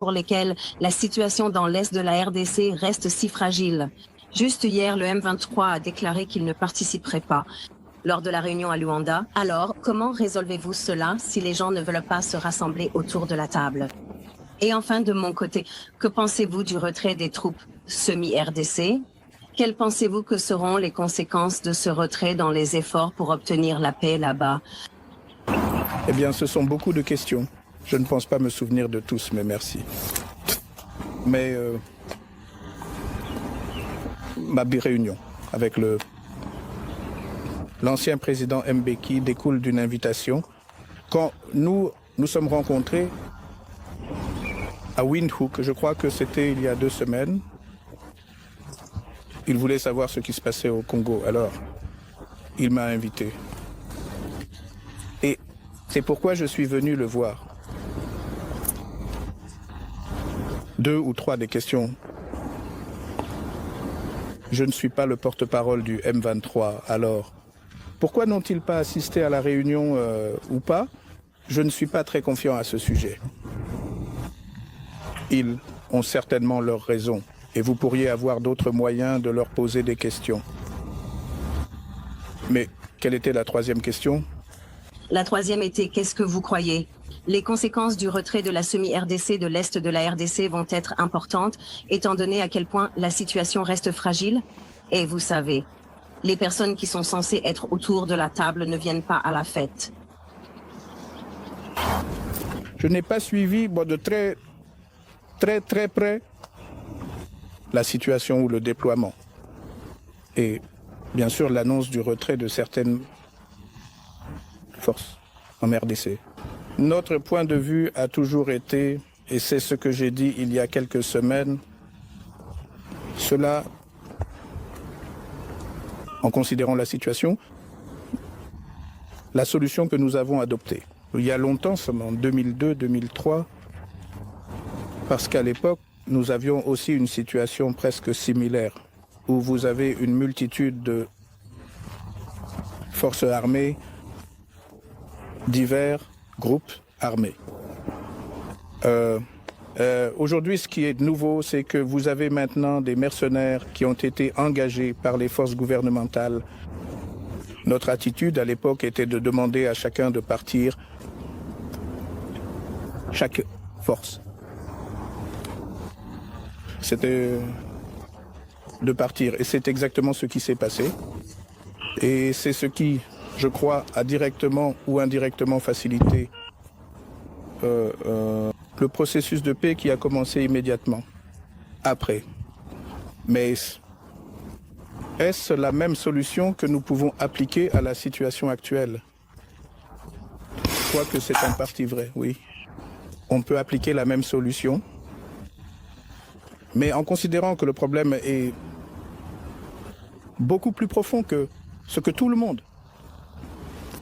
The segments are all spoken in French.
pour lesquelles la situation dans l'Est de la RDC reste si fragile. Juste hier, le M23 a déclaré qu'il ne participerait pas lors de la réunion à Luanda. Alors, comment résolvez-vous cela si les gens ne veulent pas se rassembler autour de la table? Et enfin, de mon côté, que pensez-vous du retrait des troupes semi-RDC? Quelles pensez-vous que seront les conséquences de ce retrait dans les efforts pour obtenir la paix là-bas? Eh bien, ce sont beaucoup de questions. Je ne pense pas me souvenir de tous, mais merci. Mais ma réunion avec l'ancien président Mbeki découle d'une invitation. Quand nous sommes rencontrés à Windhoek, je crois que c'était il y a 2 semaines, il voulait savoir ce qui se passait au Congo. Alors, il m'a invité. Et c'est pourquoi je suis venu le voir. 2 ou 3 des questions. Je ne suis pas le porte-parole du M23, alors pourquoi n'ont-ils pas assisté à la réunion ou pas? Je ne suis pas très confiant à ce sujet. Ils ont certainement leurs raisons et vous pourriez avoir d'autres moyens de leur poser des questions. Mais quelle était la 3e question? La 3e était, qu'est-ce que vous croyez? Les conséquences du retrait de la semi-RDC de l'Est de la RDC vont être importantes, étant donné à quel point la situation reste fragile. Et vous savez, les personnes qui sont censées être autour de la table ne viennent pas à la fête. Je n'ai pas suivi de très près la situation ou le déploiement. Et bien sûr l'annonce du retrait de certaines forces en RDC. Notre point de vue a toujours été, et c'est ce que j'ai dit il y a quelques semaines, cela, en considérant la situation, la solution que nous avons adoptée. Il y a longtemps, en 2002-2003, parce qu'à l'époque, nous avions aussi une situation presque similaire, où vous avez une multitude de forces armées, divers groupes armés. Aujourd'hui, ce qui est nouveau, c'est que vous avez maintenant des mercenaires qui ont été engagés par les forces gouvernementales. Notre attitude à l'époque était de demander à chacun de partir, chaque force. C'était de partir. Et c'est exactement ce qui s'est passé. Et c'est ce qui, je crois, a directement ou indirectement facilité le processus de paix qui a commencé immédiatement après. Mais est-ce la même solution que nous pouvons appliquer à la situation actuelle? Je crois que c'est en partie vrai, oui. On peut appliquer la même solution, mais en considérant que le problème est beaucoup plus profond que ce que tout le monde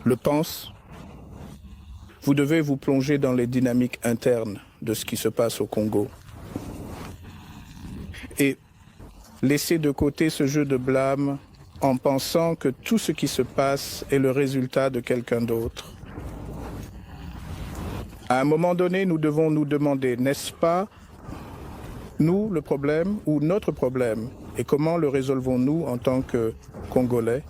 le pense, vous devez vous plonger dans les dynamiques internes de ce qui se passe au Congo. Et laisser de côté ce jeu de blâme en pensant que tout ce qui se passe est le résultat de quelqu'un d'autre. À un moment donné, nous devons nous demander, n'est-ce pas nous le problème ou notre problème? Et comment le résolvons-nous en tant que Congolais?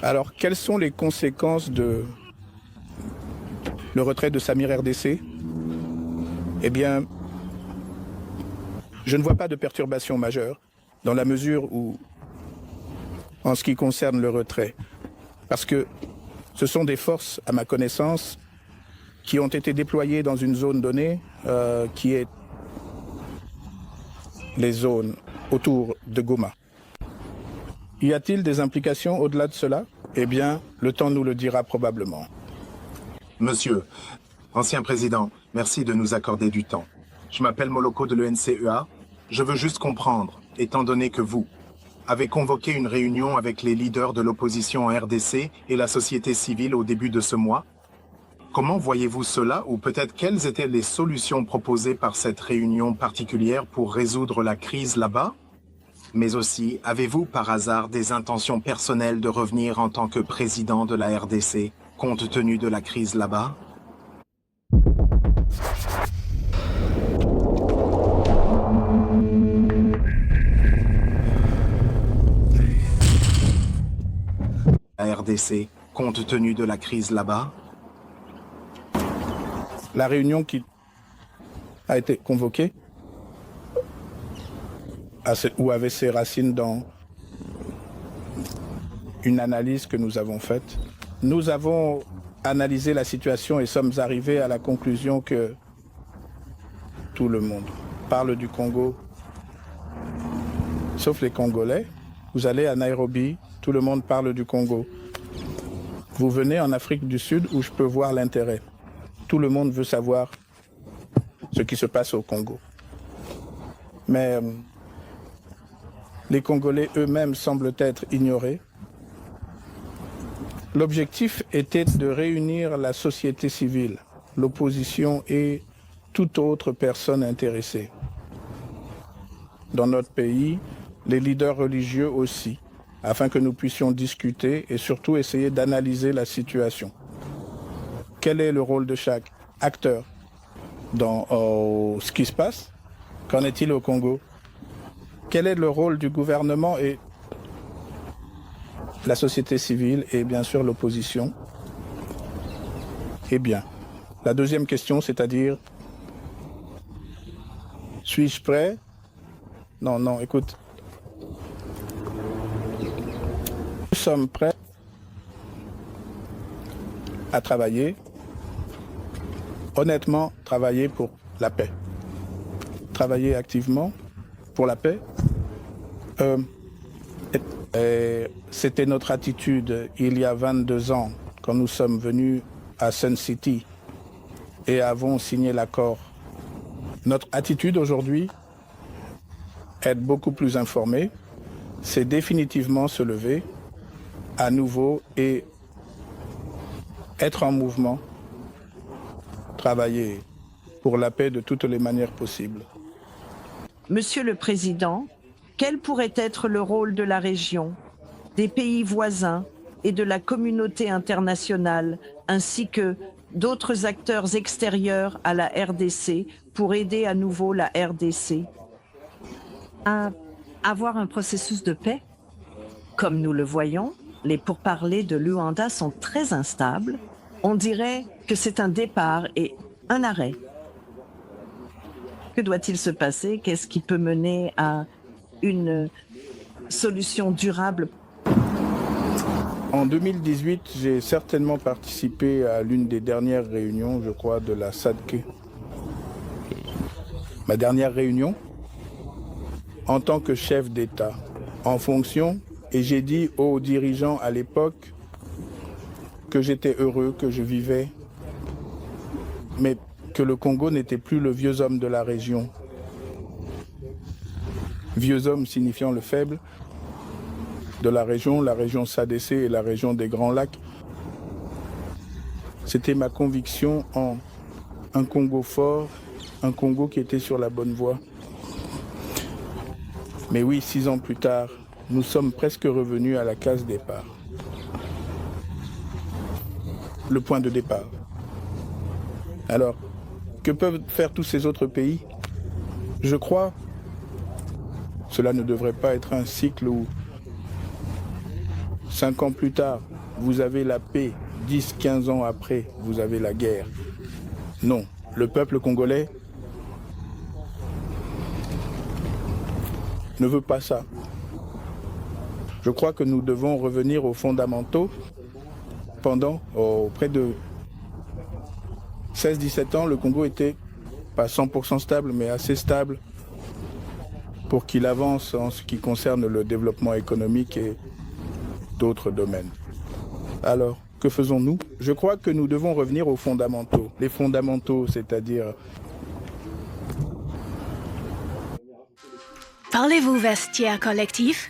Alors, quelles sont les conséquences de le retrait de Samir RDC? Eh bien, je ne vois pas de perturbation majeure dans la mesure où, en ce qui concerne le retrait, parce que ce sont des forces, à ma connaissance, qui ont été déployées dans une zone donnée, qui est les zones autour de Goma. Y a-t-il des implications au-delà de cela? Eh bien, le temps nous le dira probablement. Monsieur, ancien président, merci de nous accorder du temps. Je m'appelle Moloko de l'ENCEA. Je veux juste comprendre, étant donné que vous avez convoqué une réunion avec les leaders de l'opposition en RDC et la société civile au début de ce mois, comment voyez-vous cela, ou peut-être quelles étaient les solutions proposées par cette réunion particulière pour résoudre la crise là-bas? Mais aussi, avez-vous par hasard des intentions personnelles de revenir en tant que président de la RDC, compte tenu de la crise là-bas? RDC, compte tenu de la crise là-bas? La réunion qui a été convoquée ou avait ses racines dans une analyse que nous avons faite. Nous avons analysé la situation et sommes arrivés à la conclusion que tout le monde parle du Congo, sauf les Congolais. Vous allez à Nairobi, tout le monde parle du Congo. Vous venez en Afrique du Sud où je peux voir l'intérêt. Tout le monde veut savoir ce qui se passe au Congo. Mais les Congolais eux-mêmes semblent être ignorés. L'objectif était de réunir la société civile, l'opposition et toute autre personne intéressée. Dans notre pays, les leaders religieux aussi, afin que nous puissions discuter et surtout essayer d'analyser la situation. Quel est le rôle de chaque acteur dans ce qui se passe? Qu'en est-il au Congo? Quel est le rôle du gouvernement et la société civile et bien sûr l'opposition? Eh bien, la deuxième question, c'est-à-dire, suis-je prêt? Non, écoute. Nous sommes prêts à travailler, honnêtement, travailler pour la paix. Travailler activement pour la paix. C'était notre attitude il y a 22 ans, quand nous sommes venus à Sun City et avons signé l'accord. Notre attitude aujourd'hui, être beaucoup plus informé, c'est définitivement se lever à nouveau et être en mouvement, travailler pour la paix de toutes les manières possibles. Monsieur le Président, quel pourrait être le rôle de la région, des pays voisins et de la communauté internationale, ainsi que d'autres acteurs extérieurs à la RDC pour aider à nouveau la RDC À avoir un processus de paix? Comme nous le voyons, les pourparlers de Luanda sont très instables. On dirait que c'est un départ et un arrêt. Que doit-il se passer? Qu'est-ce qui peut mener à une solution durable? En 2018, j'ai certainement participé à l'une des dernières réunions, je crois, de la SADC. Ma dernière réunion, en tant que chef d'État, en fonction, et j'ai dit aux dirigeants à l'époque que j'étais heureux, que je vivais, mais que le Congo n'était plus le vieux homme de la région. Vieux homme signifiant le faible de la région SADC et la région des Grands Lacs. C'était ma conviction en un Congo fort, un Congo qui était sur la bonne voie. Mais oui, 6 ans plus tard, nous sommes presque revenus à la case départ. Le point de départ. Alors, que peuvent faire tous ces autres pays? Je crois, cela ne devrait pas être un cycle où 5 ans plus tard, vous avez la paix, 10, 15 ans après, vous avez la guerre. Non, le peuple congolais ne veut pas ça. Je crois que nous devons revenir aux fondamentaux pendant près de 16-17 ans, le Congo était pas 100% stable, mais assez stable pour qu'il avance en ce qui concerne le développement économique et d'autres domaines. Alors, que faisons-nous? Je crois que nous devons revenir aux fondamentaux. Les fondamentaux, c'est-à-dire... Parlez-vous vestiaire collectif?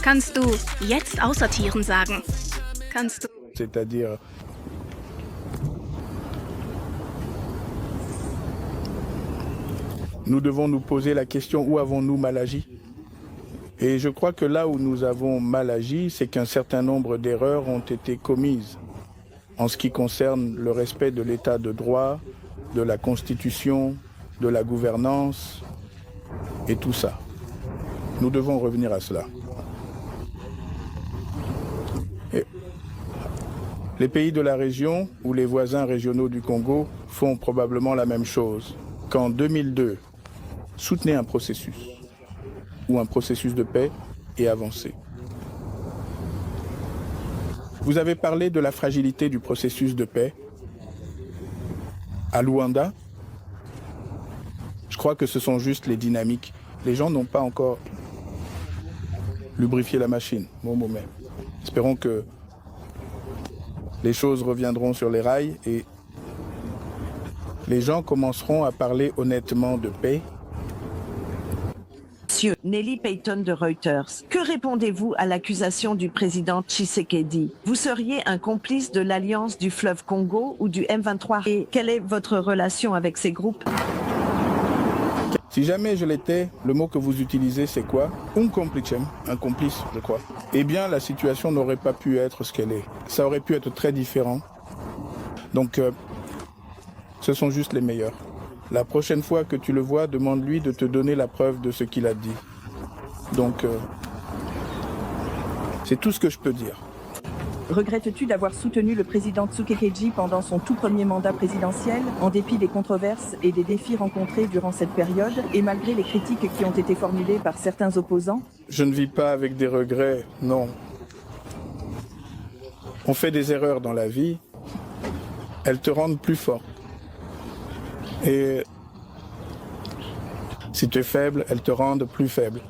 Kannst du jetzt aussortieren sagen? Kannst du... C'est-à-dire... Nous devons nous poser la question, où avons-nous mal agi? Et je crois que là où nous avons mal agi, c'est qu'un certain nombre d'erreurs ont été commises en ce qui concerne le respect de l'état de droit, de la Constitution, de la gouvernance et tout ça. Nous devons revenir à cela. Et Les pays de la région ou les voisins régionaux du Congo font probablement la même chose. Qu'en 2002, soutenez un processus ou un processus de paix et avancez. Vous avez parlé de la fragilité du processus de paix. À Luanda, je crois que ce sont juste les dynamiques. Les gens n'ont pas encore lubrifié la machine. Bon moment. Espérons que les choses reviendront sur les rails et les gens commenceront à parler honnêtement de paix. Monsieur Nelly Payton de Reuters, que répondez-vous à l'accusation du président Tshisekedi? Vous seriez un complice de l'Alliance du fleuve Congo ou du M23 et quelle est votre relation avec ces groupes? Si jamais je l'étais, le mot que vous utilisez, c'est quoi? Un complice, je crois. Eh bien, la situation n'aurait pas pu être ce qu'elle est. Ça aurait pu être très différent. Donc, ce sont juste les meilleurs. La prochaine fois que tu le vois, demande-lui de te donner la preuve de ce qu'il a dit. Donc, c'est tout ce que je peux dire. Regrettes-tu d'avoir soutenu le président Tshisekedi pendant son tout premier mandat présidentiel, en dépit des controverses et des défis rencontrés durant cette période, et malgré les critiques qui ont été formulées par certains opposants? Je ne vis pas avec des regrets, non. On fait des erreurs dans la vie, elles te rendent plus fort. Et si tu es faible, elles te rendent plus faible.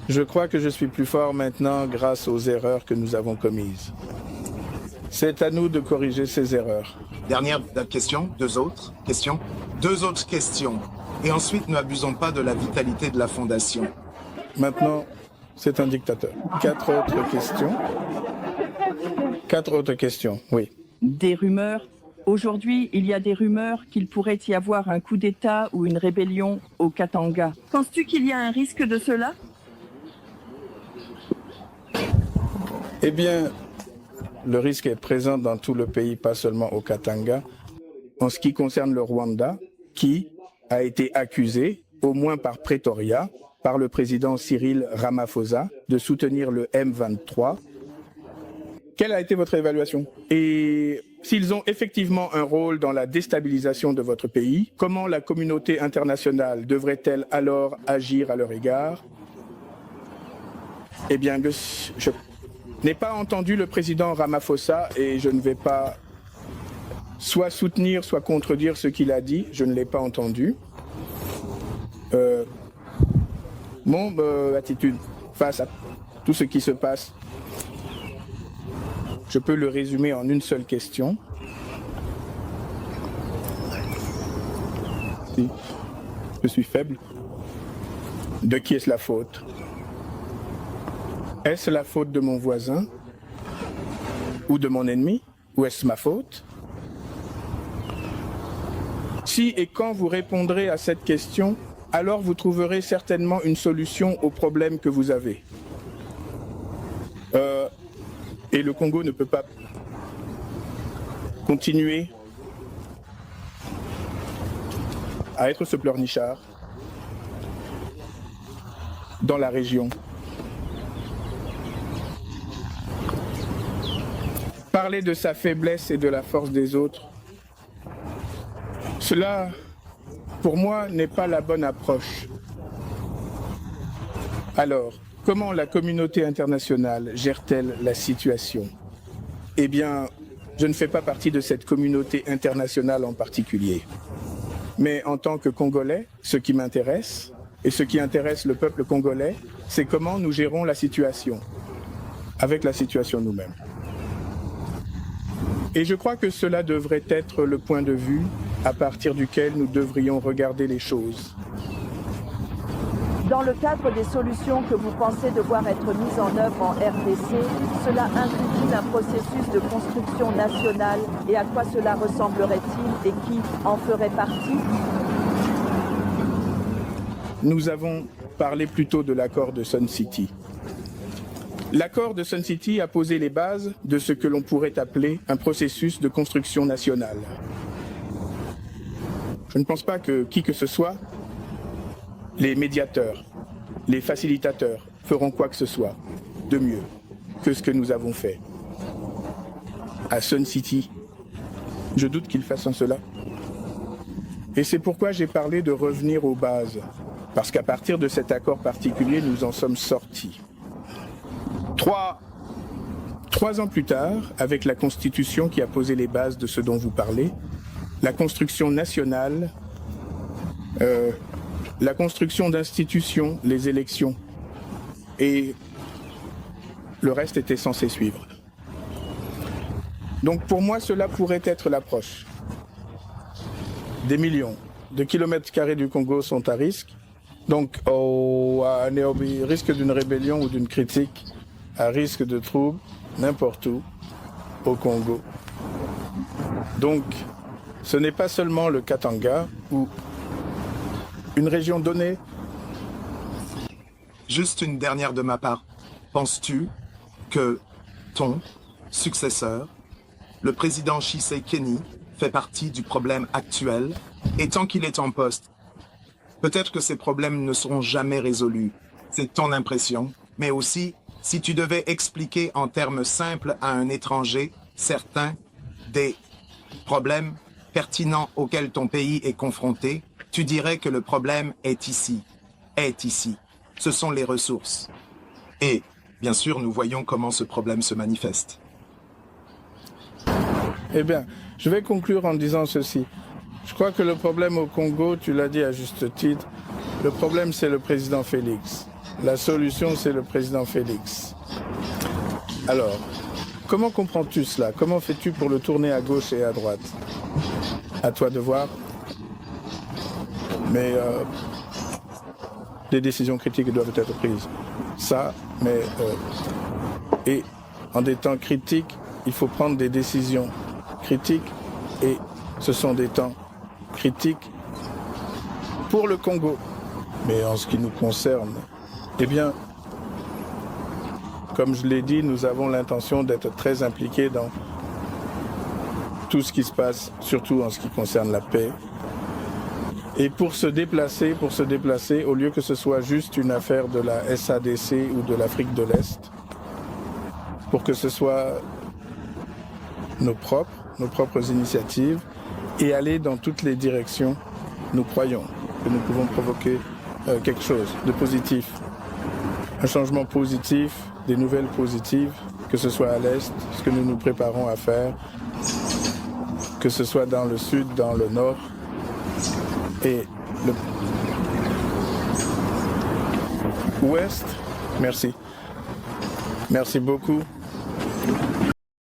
Je crois que je suis plus fort maintenant grâce aux erreurs que nous avons commises. C'est à nous de corriger ces erreurs. Dernière question, deux autres questions. Et ensuite, ne abusons pas de la vitalité de la Fondation. Maintenant, c'est un dictateur. 4 autres questions, oui. Des rumeurs. Aujourd'hui, il y a des rumeurs qu'il pourrait y avoir un coup d'État ou une rébellion au Katanga. Penses-tu qu'il y a un risque de cela? Eh bien, le risque est présent dans tout le pays, pas seulement au Katanga. En ce qui concerne le Rwanda, qui a été accusé, au moins par Pretoria, par le président Cyril Ramaphosa, de soutenir le M23. Quelle a été votre évaluation? Et s'ils ont effectivement un rôle dans la déstabilisation de votre pays, comment la communauté internationale devrait-elle alors agir à leur égard? Eh bien, je n'ai pas entendu le président Ramaphosa et je ne vais pas soit soutenir, soit contredire ce qu'il a dit. Je ne l'ai pas entendu. Mon attitude face à tout ce qui se passe, je peux le résumer en une seule question. Si je suis faible, de qui est-ce la faute? Est-ce la faute de mon voisin ou de mon ennemi? Ou est-ce ma faute? Si et quand vous répondrez à cette question, alors vous trouverez certainement une solution au problème que vous avez. Et le Congo ne peut pas continuer à être ce pleurnichard dans la région. Parler de sa faiblesse et de la force des autres, cela, pour moi, n'est pas la bonne approche. Alors, comment la communauté internationale gère-t-elle la situation? Eh bien, je ne fais pas partie de cette communauté internationale en particulier. Mais en tant que Congolais, ce qui m'intéresse, et ce qui intéresse le peuple congolais, c'est comment nous gérons la situation, avec la situation nous-mêmes. Et je crois que cela devrait être le point de vue à partir duquel nous devrions regarder les choses. Dans le cadre des solutions que vous pensez devoir être mises en œuvre en RDC, cela inclut un processus de construction nationale et à quoi cela ressemblerait-il et qui en ferait partie? Nous avons parlé plutôt de l'accord de Sun City. L'accord de Sun City a posé les bases de ce que l'on pourrait appeler un processus de construction nationale. Je ne pense pas que qui que ce soit, les médiateurs, les facilitateurs feront quoi que ce soit de mieux que ce que nous avons fait. à Sun City. Je doute qu'ils fassent cela. Et c'est pourquoi j'ai parlé de revenir aux bases. Parce qu'à partir de cet accord particulier, nous en sommes sortis. Trois ans plus tard, avec la Constitution qui a posé les bases de ce dont vous parlez, la construction nationale, la construction d'institutions, les élections, et le reste était censé suivre. Donc pour moi, cela pourrait être l'approche. Des millions de kilomètres carrés du Congo sont à risque, donc à risque d'une rébellion ou d'une critique, à risque de troubles, n'importe où, au Congo. Donc, ce n'est pas seulement le Katanga ou une région donnée. Juste une dernière de ma part. Penses-tu que ton successeur, le président Tshisekedi, fait partie du problème actuel et tant qu'il est en poste, peut-être que ces problèmes ne seront jamais résolus. C'est ton impression, mais aussi si tu devais expliquer en termes simples à un étranger certains des problèmes pertinents auxquels ton pays est confronté, tu dirais que le problème est ici. Ce sont les ressources. Et, bien sûr, nous voyons comment ce problème se manifeste. Eh bien, je vais conclure en disant ceci. Je crois que le problème au Congo, tu l'as dit à juste titre, le problème c'est le président Félix. La solution c'est le président Félix. Alors, comment comprends-tu cela? Comment fais-tu pour le tourner à gauche et à droite? À toi de voir. Mais des décisions critiques doivent être prises. Ça, mais... et en des temps critiques, il faut prendre des décisions critiques et ce sont des temps critiques pour le Congo. Mais en ce qui nous concerne, eh bien, comme je l'ai dit, nous avons l'intention d'être très impliqués dans tout ce qui se passe, surtout en ce qui concerne la paix. Et pour se déplacer, au lieu que ce soit juste une affaire de la SADC ou de l'Afrique de l'Est, pour que ce soit nos propres initiatives et aller dans toutes les directions, nous croyons que nous pouvons provoquer quelque chose de positif. Un changement positif, des nouvelles positives, que ce soit à l'Est, ce que nous nous préparons à faire, que ce soit dans le Sud, dans le Nord, et le Ouest. Merci. Merci beaucoup.